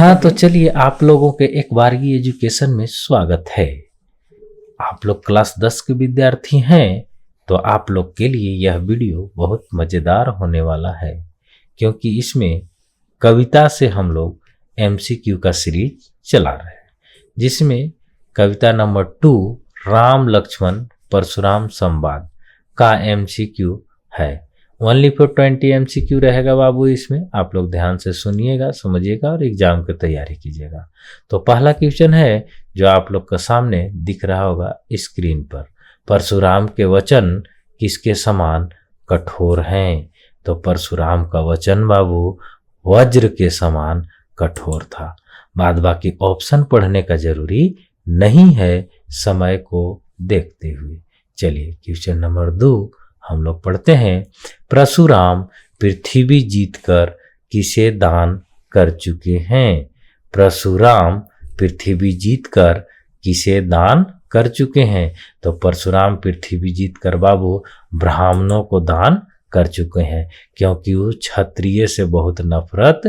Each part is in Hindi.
हाँ, तो चलिए आप लोगों के एक बारगी एजुकेशन में स्वागत है। आप लोग क्लास 10 के विद्यार्थी हैं, तो आप लोग के लिए यह वीडियो बहुत मज़ेदार होने वाला है, क्योंकि इसमें कविता से हम लोग MCQ का सीरीज चला रहे हैं, जिसमें कविता नंबर 2 राम लक्ष्मण परशुराम संवाद का MCQ है। ओनली फॉर 20 MCQ रहेगा बाबू। इसमें आप लोग ध्यान से सुनिएगा, समझिएगा और एग्जाम की तैयारी कीजिएगा। तो पहला क्वेश्चन है जो आप लोग के सामने दिख रहा होगा स्क्रीन पर, परशुराम के वचन किसके समान कठोर हैं। तो परशुराम का वचन बाबू वज्र के समान कठोर था। बाद बाकी ऑप्शन पढ़ने का जरूरी नहीं है समय को देखते हुए। चलिए क्वेश्चन नंबर 2 हम लोग पढ़ते हैं। परशुराम पृथ्वी जीतकर किसे दान कर चुके हैं। परशुराम पृथ्वी जीतकर किसे दान कर चुके हैं। तो परशुराम पृथ्वी जीतकर बाबू ब्राह्मणों को दान कर चुके हैं, क्योंकि वो क्षत्रिय से बहुत नफरत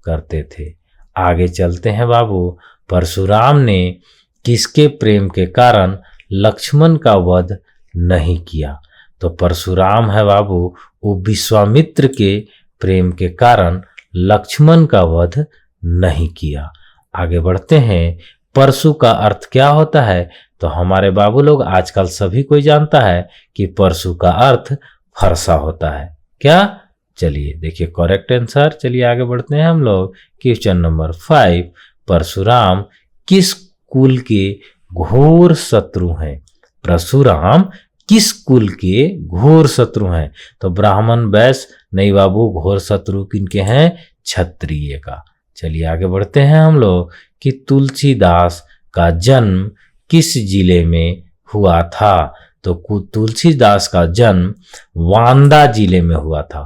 करते थे। आगे चलते हैं बाबू। परशुराम ने किसके प्रेम के कारण लक्ष्मण का वध नहीं किया। तो परशुराम है बाबू वो विश्वामित्र के प्रेम के कारण लक्ष्मण का वध नहीं किया। आगे बढ़ते हैं। परशु का अर्थ क्या होता है। तो हमारे बाबू लोग आजकल सभी कोई जानता है कि परशु का अर्थ फरसा होता है। क्या? चलिए देखिए करेक्ट आंसर। चलिए आगे बढ़ते हैं हम लोग। क्वेश्चन नंबर 5 परशुराम किस कुल के घोर शत्रु हैं। परशुराम किस कुल के घोर शत्रु हैं। तो ब्राह्मण वैश्य नहीं बाबू, घोर शत्रु किनके हैं? क्षत्रिय का। चलिए आगे बढ़ते हैं हम लोग कि तुलसीदास का जन्म किस जिले में हुआ था। तो तुलसीदास का जन्म बांदा जिले में हुआ था।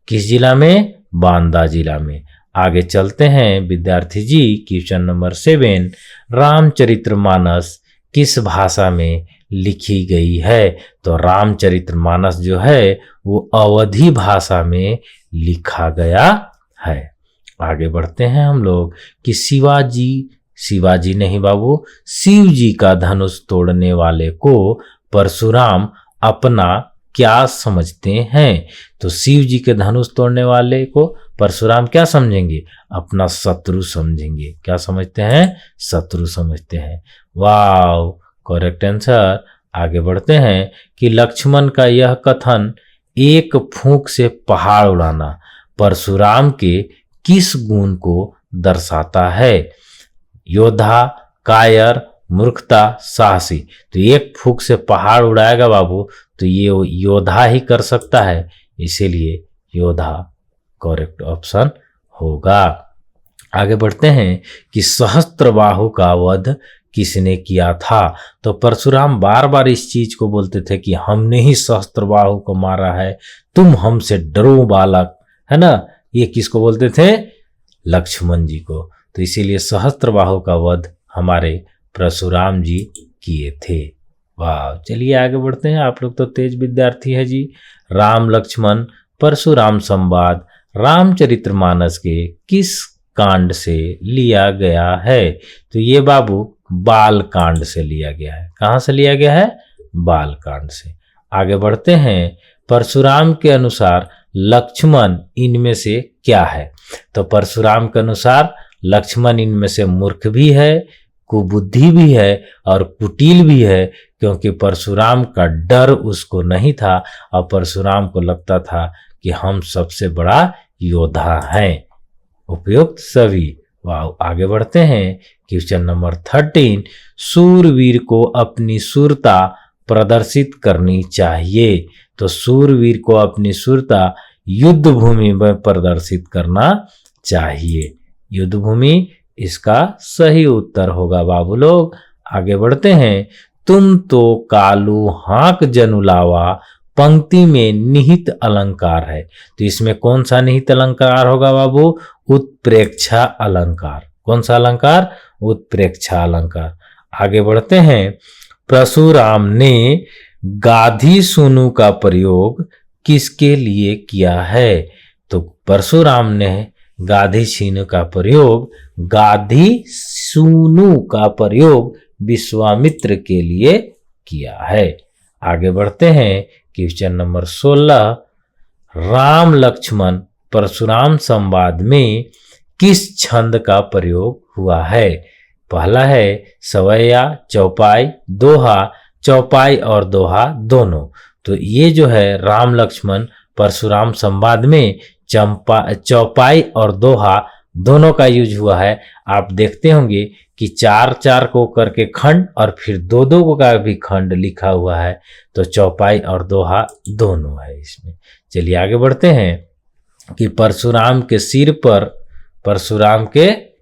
किस जिला में? बांदा जिला में। आगे चलते हैं विद्यार्थी जी। क्वेश्चन नंबर 7 रामचरितमानस किस भाषा में लिखी गई है। तो रामचरितमानस जो है वो अवधी भाषा में लिखा गया है। आगे बढ़ते हैं हम लोग कि शिवाजी नहीं बाबू, शिव जी का धनुष तोड़ने वाले को परशुराम अपना क्या समझते हैं। तो शिव जी के धनुष तोड़ने वाले को परशुराम क्या समझेंगे? अपना शत्रु समझेंगे। क्या समझते हैं? शत्रु समझते हैं। वाह, करेक्ट आंसर। आगे बढ़ते हैं कि लक्ष्मण का यह कथन एक फूंक से पहाड़ उड़ाना परशुराम के किस गुण को दर्शाता है। योद्धा, कायर, मूर्खता, साहसी। तो एक फूंक से पहाड़ उड़ाएगा बाबू तो ये योद्धा ही कर सकता है, इसीलिए योद्धा करेक्ट ऑप्शन होगा। आगे बढ़ते हैं कि सहस्त्रबाहु का वध किसने किया था। तो परशुराम बार बार इस चीज को बोलते थे कि हमने ही सहस्त्रबाहु को मारा है, तुम हमसे डरो बालक, है ना। ये किसको बोलते थे? लक्ष्मण जी को। तो इसीलिए सहस्त्रबाहु का वध हमारे परशुराम जी किए थे। वाह, चलिए आगे बढ़ते हैं। आप लोग तो तेज विद्यार्थी है जी। राम लक्ष्मण परशुराम संवाद रामचरितमानस के किस कांड से लिया गया है। तो ये बाबू बाल कांड से लिया गया है। कहाँ से लिया गया है? बाल कांड से। आगे बढ़ते हैं। परशुराम के अनुसार लक्ष्मण इनमें से क्या है। तो परशुराम के अनुसार लक्ष्मण इनमें से मूर्ख भी है, कुबुद्धि भी है और कुटिल भी है, क्योंकि परशुराम का डर उसको नहीं था और परशुराम को लगता था कि हम सबसे बड़ा योद्धा हैं, उपयुक्त सभी। वाह, आगे बढ़ते हैं। क्वेश्चन नंबर 13 सूरवीर को अपनी शूरता प्रदर्शित करनी चाहिए। तो सूरवीर को अपनी शूरता युद्ध भूमि में प्रदर्शित करना चाहिए। युद्ध भूमि इसका सही उत्तर होगा बाबू लोग। आगे बढ़ते हैं। तुम तो कालू हाक जनुलावा पंक्ति में निहित अलंकार है। तो इसमें कौन सा निहित अलंकार होगा बाबू? उत्प्रेक्षा अलंकार। कौन सा अलंकार? उत्प्रेक्षा अलंकार। आगे बढ़ते हैं। परशुराम ने गाधी सूनु का प्रयोग किसके लिए किया है। तो परशुराम ने गाधी सीनु का प्रयोग विश्वामित्र के लिए किया है। आगे बढ़ते हैं। क्वेश्चन नंबर 16, राम लक्ष्मण परशुराम संवाद में किस छंद का प्रयोग हुआ है? पहला है सवैया, चौपाई, दोहा, चौपाई और दोहा दोनों। तो ये जो है राम लक्ष्मण परशुराम संवाद में चौपाई और दोहा दोनों का यूज हुआ है। आप देखते होंगे कि 4-4 को करके खंड और फिर 2-2 को का भी खंड लिखा हुआ है। तो चौपाई और दोहा दोनों है इसमें। चलिए आगे बढ़ते हैं कि परशुराम के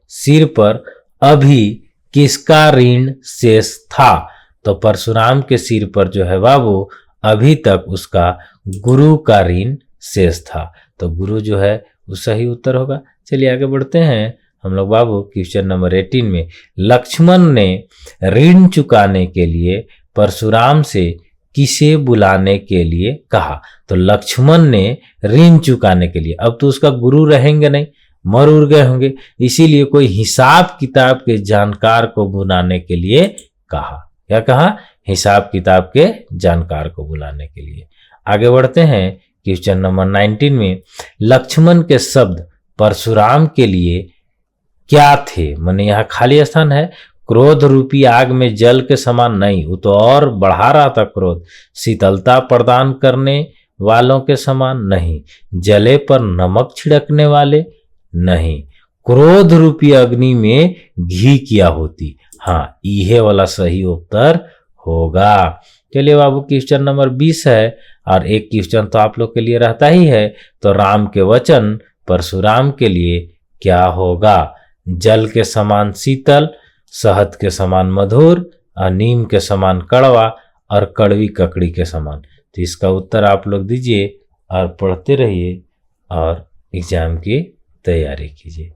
सिर पर अभी किसका ऋण शेष था? तो परशुराम के सिर पर जो है बाबू अभी तक उसका गुरु का ऋण शेष था। तो गुरु जो है वो सही उत्तर होगा। चलिए आगे बढ़ते हैं हम लोग बाबू क्वेश्चन नंबर 18 में। लक्ष्मण ने ऋण चुकाने के लिए परशुराम से किसे बुलाने के लिए कहा? तो लक्ष्मण ने ऋण चुकाने के लिए, अब तो उसका गुरु रहेंगे नहीं, मर उड़ गए होंगे, इसीलिए कोई हिसाब किताब के जानकार को बुलाने के लिए कहा। क्या कहा? हिसाब किताब के जानकार को बुलाने के लिए। आगे बढ़ते हैं क्वेश्चन नंबर 19 में। लक्ष्मण के शब्द परशुराम के लिए क्या थे? माने यहाँ खाली स्थान है। क्रोध रूपी आग में जल के समान नहीं, वो तो और बढ़ा रहा था क्रोध। शीतलता प्रदान करने वालों के समान नहीं, जले पर नमक छिड़कने वाले नहीं, क्रोध रूपी अग्नि में घी किया होती। हाँ, यह वाला सही उत्तर होगा। चलिए बाबू क्वेश्चन नंबर 20 है और एक क्वेश्चन तो आप लोग के लिए रहता ही है। तो राम के वचन परशुराम के लिए क्या होगा? जल के समान शीतल, शहद के समान मधुर, और नीम के समान कड़वा और कड़वी ककड़ी के समान। तो इसका उत्तर आप लोग दीजिए और पढ़ते रहिए और एग्जाम की तैयारी कीजिए।